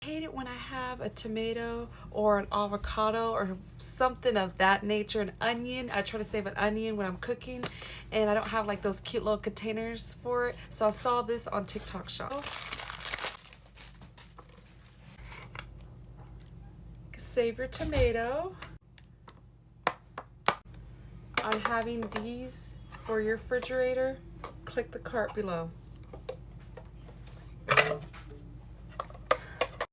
hate it when I have a tomato or an avocado or something of that nature, an onion. I try to save an onion when I'm cooking, and I don't have like those cute little containers for it. So I saw this on TikTok Shop. Save your tomato. On having these for your refrigerator, click the cart below.